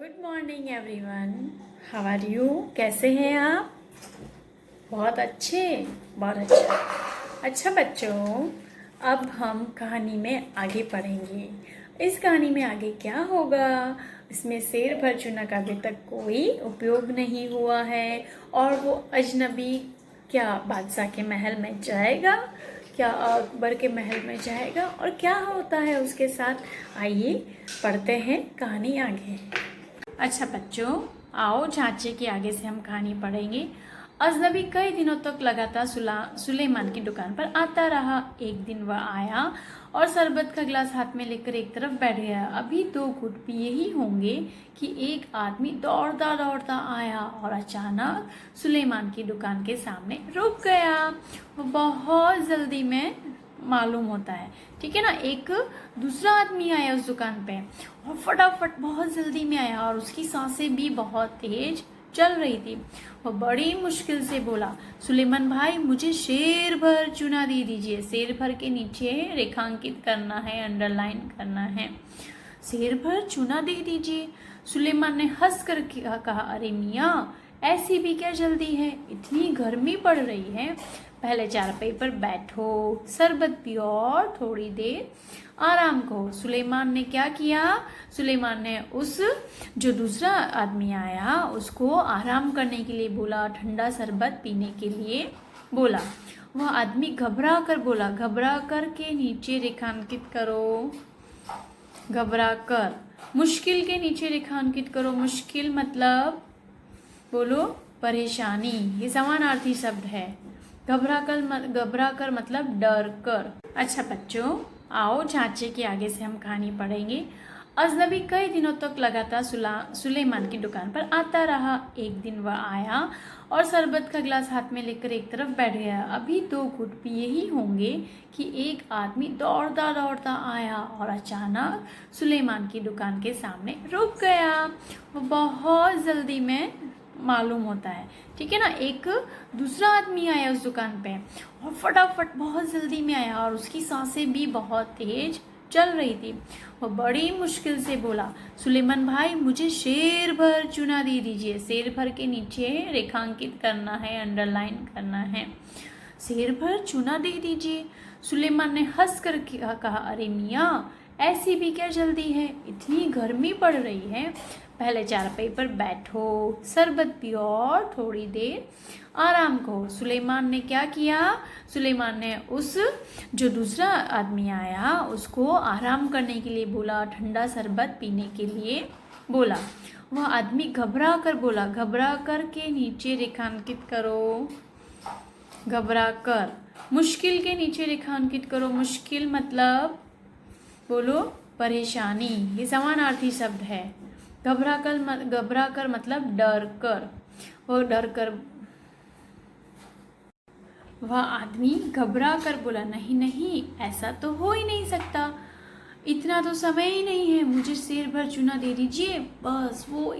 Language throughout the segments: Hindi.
Good morning everyone. How are you? कैसे हैं आप? बहुत अच्छे, बहुत अच्छा। अच्छा बच्चों, अब हम कहानी में आगे पढ़ेंगे। इस कहानी में आगे क्या होगा? इसमें शेर भर चूना का अभी तक कोई उपयोग नहीं हुआ है और वो अजनबी क्या बादशाह के महल में जाएगा, क्या अकबर के महल में जाएगा और क्या होता है उसके साथ। आइए पढ़ते हैं कहानी आगे। अच्छा बच्चों, आओ झांचे के आगे से हम कहानी पढ़ेंगे। अजनबी कई दिनों तक लगातार सुलेमान की दुकान पर आता रहा। एक दिन वह आया और शरबत का गिलास हाथ में लेकर एक तरफ बैठ गया। अभी 2 घूंट पिए ही होंगे कि एक आदमी दौड़ता दौड़ता आया और अचानक सुलेमान की दुकान के सामने रुक गया। वो बहुत जल्दी में मालूम होता है, ठीक है ना। एक दूसरा आदमी आया उस दुकान पे और फटाफट बहुत जल्दी में आया और उसकी सांसें भी बहुत तेज चल रही थी। वो बड़ी मुश्किल से बोला, सुलेमान भाई मुझे शेर भर चूना दे दीजिए। शेर भर के नीचे रेखांकित करना है, अंडरलाइन करना है। शेर भर चूना दे दीजिए। सुलेमान ने हंस कर कहा, अरे मियाँ ऐसी भी क्या जल्दी है, इतनी गर्मी पड़ रही है। पहले चारपाई पर बैठो, शरबत पियो और थोड़ी देर आराम करो। सुलेमान ने क्या किया? सुलेमान ने उस जो दूसरा आदमी आया उसको आराम करने के लिए बोला, ठंडा शरबत पीने के लिए बोला। वह आदमी घबरा कर बोला, घबरा कर के नीचे रेखांकित करो। घबरा कर, मुश्किल के नीचे रेखांकित करो। मुश्किल मतलब बोलो परेशानी, ये समानार्थी शब्द है। घबरा कर मतलब डर कर। अच्छा बच्चों, आओ झांचे के आगे से हम कहानी पढ़ेंगे। अजनबी कई दिनों तक लगातार सुलेमान की दुकान पर आता रहा। एक दिन वह आया और शरबत का गिलास हाथ में लेकर एक तरफ बैठ गया। अभी 2 घूंट पिए ही होंगे कि एक आदमी दौड़ता दौड़ता आया और अचानक सुलेमान की दुकान के सामने रुक गया। वो बहुत जल्दी में मालूम होता है, ठीक है ना। एक दूसरा आदमी आया उस दुकान पे और फटाफट बहुत जल्दी में आया और उसकी सांसें भी बहुत तेज चल रही थी। वो बड़ी मुश्किल से बोला, सुलेमान भाई मुझे शेर भर चूना दे दीजिए। शेर भर के नीचे रेखांकित करना है, अंडरलाइन करना है। शेर भर चूना दे दीजिए। सुलेमान ने हंस कर कहा, अरे मियाँ ऐसी भी क्या जल्दी है, इतनी गर्मी पड़ रही है। पहले चारपाई पर बैठो, शरबत पियो और थोड़ी देर आराम करो। सुलेमान ने क्या किया? सुलेमान ने उस जो दूसरा आदमी आया उसको आराम करने के लिए बोला, ठंडा शरबत पीने के लिए बोला। वह आदमी घबरा कर बोला, घबरा कर के नीचे रेखांकित करो। घबरा कर, मुश्किल के नीचे रेखांकित करो। मुश्किल मतलब बोलो परेशानी, ये समानार्थी शब्द है। घबरा कर मतलब डर कर। वो डर कर, वह आदमी घबरा कर बोला, नहीं नहीं ऐसा तो हो ही नहीं सकता, इतना तो समय ही नहीं है, मुझे शेर भर चूना दे दीजिए बस। वो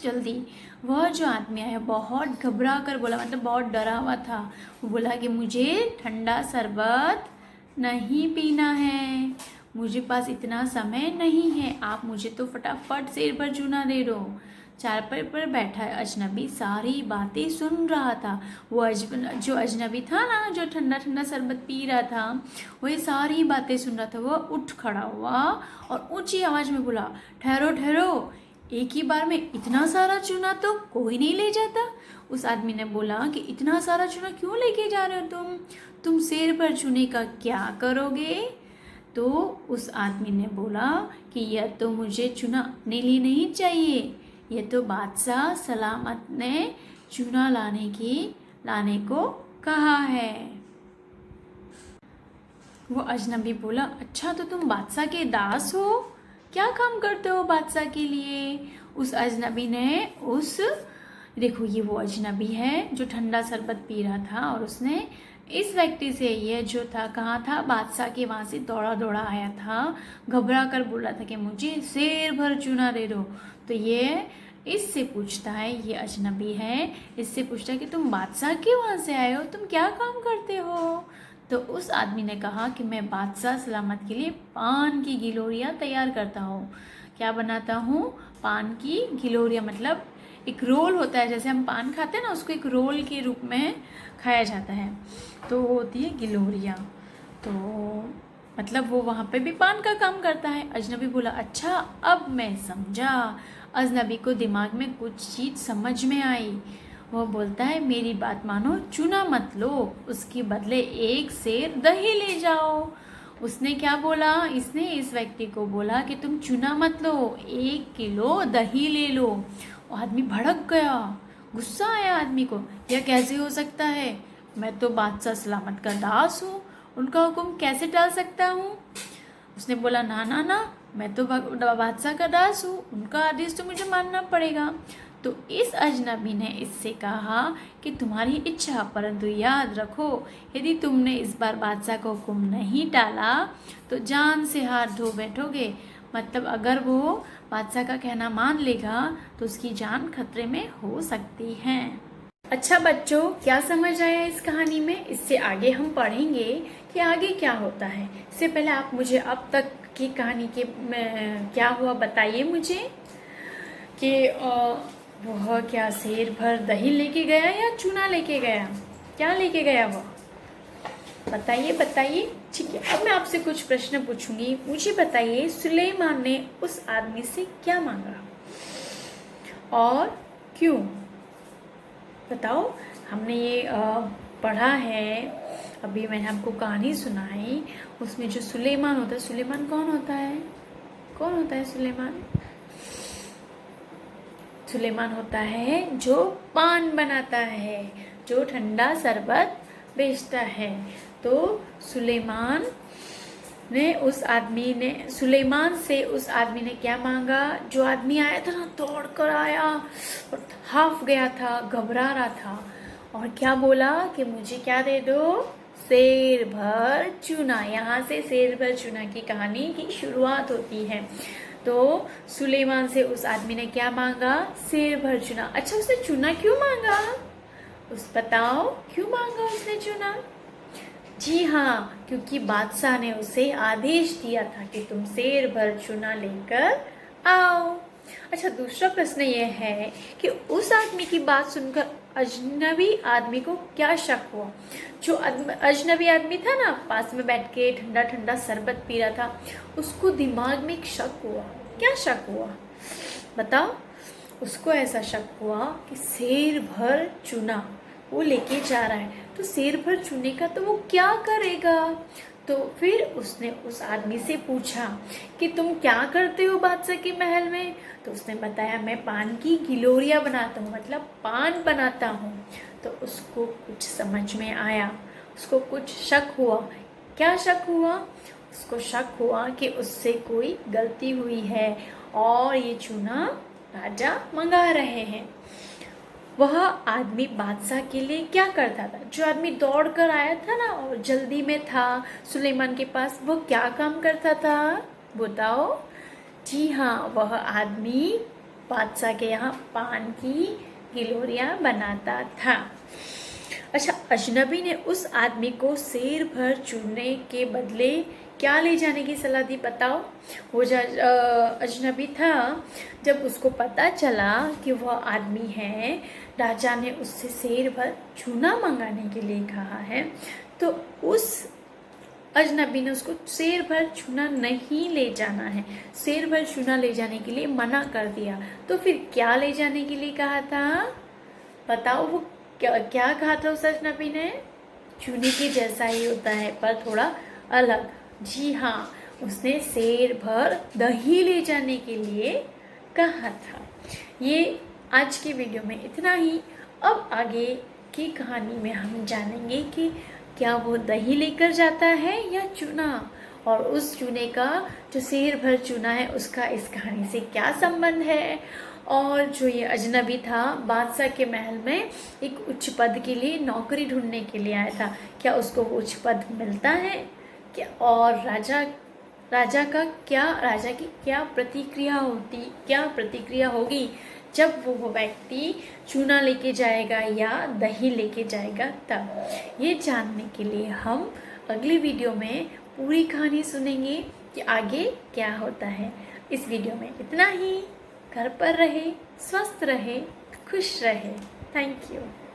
जल्दी वह जो आदमी आया बहुत घबरा कर बोला, मतलब बहुत डरा हुआ था। वो बोला कि मुझे ठंडा शरबत नहीं पीना है, मुझे पास इतना समय नहीं है, आप मुझे तो फटाफट शेर भर चूना दे दो। चारपाई पर बैठा अजनबी सारी बातें सुन रहा था। वो जो अजनबी था ना, जो ठंडा ठंडा शरबत पी रहा था, वो ये सारी बातें सुन रहा था। वो उठ खड़ा हुआ और ऊंची आवाज में बोला, ठहरो ठहरो, एक ही बार में इतना सारा चूना तो कोई नहीं ले जाता। उस आदमी ने बोला कि इतना सारा चूना क्यों लेके जा रहे हो तुम शेर भर चूने का क्या करोगे? तो उस आदमी ने बोला कि यह तो मुझे चूना अपने लिए नहीं चाहिए, ये तो बादशाह सलामत ने चूना लाने को कहा है। वो अजनबी बोला, अच्छा तो तुम बादशाह के दास हो, क्या काम करते हो बादशाह के लिए? उस अजनबी ने देखो ये वो अजनबी है जो ठंडा शरबत पी रहा था और उसने इस व्यक्ति से, ये जो था कहाँ था, बादशाह के वहाँ से दौड़ा दौड़ा आया था, घबरा कर बोल रहा था कि मुझे शेर भर चूना दे दो। तो ये इससे पूछता है, ये अजनबी है, इससे पूछता है कि तुम बादशाह के वहाँ से आए हो, तुम क्या काम करते हो? तो उस आदमी ने कहा कि मैं बादशाह सलामत के लिए पान की गिलोरियाँ तैयार करता हूँ, क्या बनाता हूँ? पान की गिलोरियाँ, मतलब एक रोल होता है, जैसे हम पान खाते हैं ना, उसको एक रोल के रूप में खाया जाता है, तो वो होती है गिलोरियाँ। तो मतलब वो वहाँ पे भी पान का काम करता है। अजनबी बोला, अच्छा अब मैं समझा। अजनबी को दिमाग में कुछ चीज़ समझ में आई। वो बोलता है, मेरी बात मानो, चूना मत लो, उसके बदले एक सेर दही ले जाओ। उसने क्या बोला? इसने इस व्यक्ति को बोला कि तुम चूना मत लो, 1 किलो दही ले लो। वो आदमी भड़क गया, गुस्सा आया आदमी को, यह कैसे हो सकता है? मैं तो बादशाह सलामत का दास हूँ, उनका हुक्म कैसे टाल सकता हूँ? उसने बोला, ना ना ना, मैं तो बादशाह का दास हूँ, उनका आदेश तो मुझे मानना पड़ेगा। तो इस अजनबी ने इससे कहा कि तुम्हारी इच्छा, परंतु याद रखो, यदि तुमने इस बार बादशाह का हुक्म नहीं टाला तो जान से हाथ धो बैठोगे। मतलब अगर वो बादशाह का कहना मान लेगा तो उसकी जान खतरे में हो सकती है। अच्छा बच्चों, क्या समझ आया इस कहानी में? इससे आगे हम पढ़ेंगे कि आगे क्या होता है। इससे पहले आप मुझे अब तक की कहानी के क्या हुआ बताइए मुझे, कि वह क्या शेर भर दही लेके गया या चूना लेके गया? क्या लेके गया वह? बताइए बताइए। ठीक है, अब मैं आपसे कुछ प्रश्न पूछूंगी, मुझे बताइए सुलेमान ने उस आदमी से क्या मांगा और क्यों? बताओ। हमने ये पढ़ा है, अभी मैंने आपको कहानी सुनाई, उसमें जो सुलेमान होता है, सुलेमान कौन होता है? कौन होता है सुलेमान? सुलेमान होता है जो पान बनाता है, जो ठंडा शरबत बेचता है। तो सुलेमान से उस आदमी ने क्या मांगा? जो आदमी आया था ना, दौड़ कर आया और हाफ गया था, घबरा रहा था, और क्या बोला कि मुझे क्या दे दो? शेर भर चूना। यहाँ से शेर भर चूना की कहानी की शुरुआत होती है। तो सुलेमान से उस आदमी ने क्या मांगा? शेर भर चूना। अच्छा, उसने चूना क्यों मांगा? बताओ, क्यों मांगा उसने चूना? जी हाँ, क्योंकि बादशाह ने उसे आदेश दिया था कि तुम शेर भर चूना लेकर आओ। अच्छा, दूसरा प्रश्न यह है कि उस आदमी की बात सुनकर अजनबी आदमी को क्या शक हुआ? जो अजनबी आदमी था ना, पास में बैठ के ठंडा ठंडा शरबत पी रहा था, उसको दिमाग में एक शक हुआ। क्या शक हुआ बताओ? उसको ऐसा शक हुआ कि शेर भर चूना वो लेके जा रहा है, तो शेर भर चूने का तो वो क्या करेगा? तो फिर उसने उस आदमी से पूछा कि तुम क्या करते हो बादशाह के महल में? तो उसने बताया, मैं पान की गिलोरियाँ बनाता हूँ, मतलब पान बनाता हूँ। तो उसको कुछ समझ में आया, उसको कुछ शक हुआ। क्या शक हुआ? उसको शक हुआ कि उससे कोई गलती हुई है और ये चूना राजा मंगा रहे हैं। वह आदमी बादशाह के लिए क्या करता था? जो आदमी दौड़ कर आया था ना और जल्दी में था सुलेमान के पास, वो क्या काम करता था बताओ? जी हाँ, वह आदमी बादशाह के यहाँ पान की गिलोरियाँ बनाता था। अच्छा, अजनबी ने उस आदमी को शेर भर चूने के बदले क्या ले जाने की सलाह दी बताओ? वो अजनबी था, जब उसको पता चला कि वह आदमी है, राजा ने उससे शेर भर चूना मंगाने के लिए कहा है, तो उस अजनबी ने उसको शेर भर चूना नहीं ले जाना है, शेर भर चूना ले जाने के लिए मना कर दिया। तो फिर क्या ले जाने के लिए कहा था बताओ? वो क्या कहा था उस अजनबी ने? चूने के जैसा ही होता है पर थोड़ा अलग। जी हाँ, उसने शेर भर दही ले जाने के लिए कहा था। ये आज की वीडियो में इतना ही। अब आगे की कहानी में हम जानेंगे कि क्या वो दही लेकर जाता है या चूना, और उस चूने का, जो शेर भर चूना है, उसका इस कहानी से क्या संबंध है, और जो ये अजनबी था बादशाह के महल में एक उच्च पद के लिए नौकरी ढूंढने के लिए आया था, क्या उसको उच्च पद मिलता है क्या? और राजा की क्या प्रतिक्रिया होगी जब वो व्यक्ति चूना लेके जाएगा या दही लेके जाएगा? तब ये जानने के लिए हम अगली वीडियो में पूरी कहानी सुनेंगे कि आगे क्या होता है। इस वीडियो में इतना ही। घर पर रहे, स्वस्थ रहे, खुश रहे। Thank you.